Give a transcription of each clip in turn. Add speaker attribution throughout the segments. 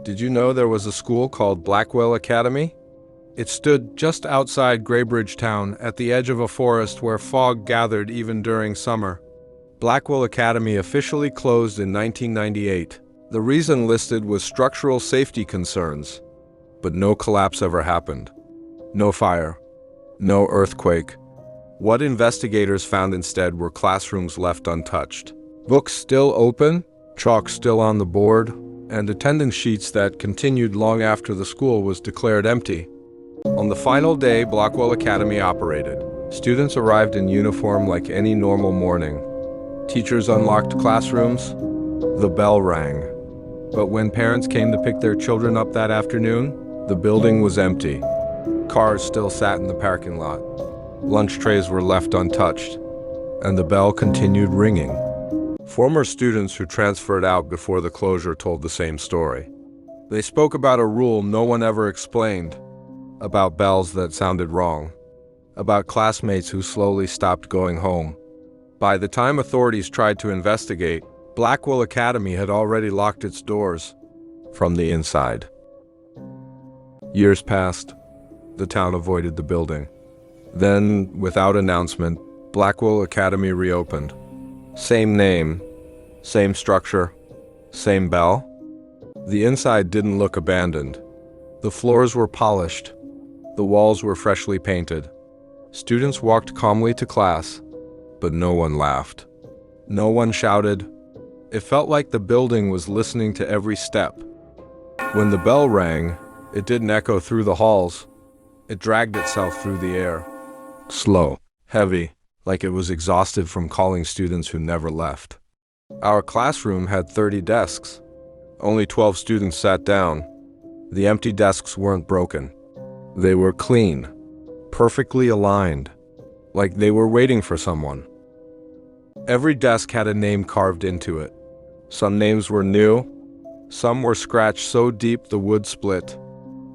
Speaker 1: Did you know there was a school called Blackwell Academy? It stood just outside Graybridge town at the edge of a forest where fog gathered even during summer. Blackwell Academy officially closed in 1998. The reason listed was structural safety concerns, but no collapse ever happened. No fire, no earthquake. What investigators found instead were classrooms left untouched, books still open, chalk still on the board, and attendance sheets that continued long after the school was declared empty. On the final day Blackwell Academy operated, students arrived in uniform like any normal morning. Teachers unlocked classrooms. The bell rang. But when parents came to pick their children up that afternoon, the building was empty. Cars still sat in the parking lot. Lunch trays were left untouched, and the bell continued ringing. Former students who transferred out before the closure told the same story. They spoke about a rule no one ever explained, about bells that sounded wrong, about classmates who slowly stopped going home. By the time authorities tried to investigate, Blackwell Academy had already locked its doors from the inside. Years passed. The town avoided the building. Then, without announcement, Blackwell Academy reopened. Same name, same structure, same bell. The inside didn't look abandoned. The floors were polished. The walls were freshly painted. Students walked calmly to class, but no one laughed. No one shouted. It felt like the building was listening to every step. When the bell rang, it didn't echo through the halls. It dragged itself through the air. Slow, heavy, like it was exhausted from calling students who never left. Our classroom had 30 desks. Only 12 students sat down. The empty desks weren't broken. They were clean, perfectly aligned, like they were waiting for someone. Every desk had a name carved into it. Some names were new. Some were scratched so deep the wood split.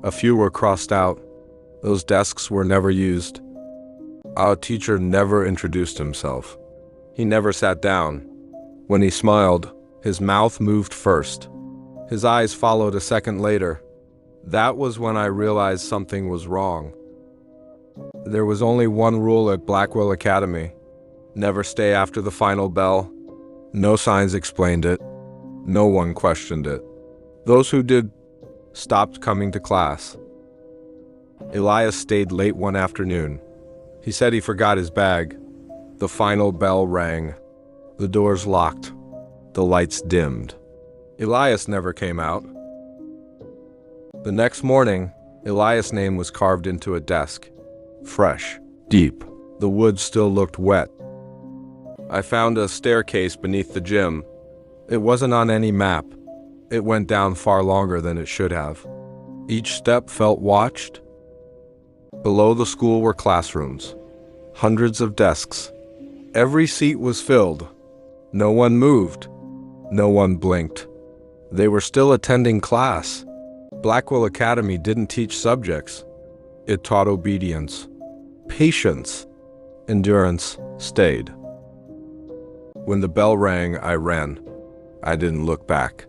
Speaker 1: A few were crossed out. Those desks were never used. Our teacher never introduced himself. He never sat down. When he smiled, his mouth moved first. His eyes followed a second later. That was when I realized something was wrong. There was only one rule at Blackwell Academy. Never stay after the final bell. No signs explained it. No one questioned it. Those who did stopped coming to class. Elias stayed late one afternoon. He said he forgot his bag. The final bell rang. The doors locked. The lights dimmed. Elias never came out. The next morning, Elias' name was carved into a desk. Fresh, deep. The wood still looked wet. I found a staircase beneath the gym. It wasn't on any map. It went down far longer than it should have. Each step felt watched. Below the school were classrooms. Hundreds of desks. Every seat was filled. No one moved. No one blinked. They were still attending class. Blackwell Academy didn't teach subjects. It taught obedience. Patience. Endurance stayed. When the bell rang, I ran. I didn't look back.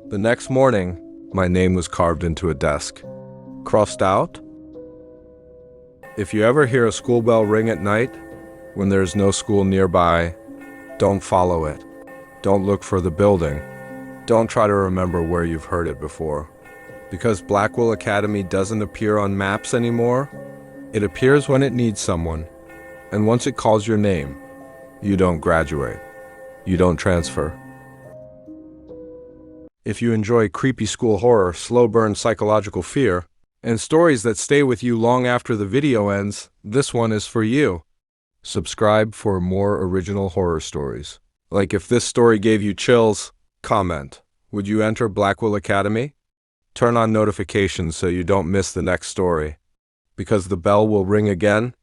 Speaker 1: The next morning, my name was carved into a desk. Crossed out? If you ever hear a school bell ring at night, when there's no school nearby, don't follow it. Don't look for the building. Don't try to remember where you've heard it before. Because Blackwell Academy doesn't appear on maps anymore, it appears when it needs someone. And once it calls your name, you don't graduate. You don't transfer. If you enjoy creepy school horror, slow burn psychological fear, and stories that stay with you long after the video ends, this one is for you. Subscribe for more original horror stories. Like if this story gave you chills, comment. Would you enter Blackwell Academy? Turn on notifications so you don't miss the next story. Because the bell will ring again,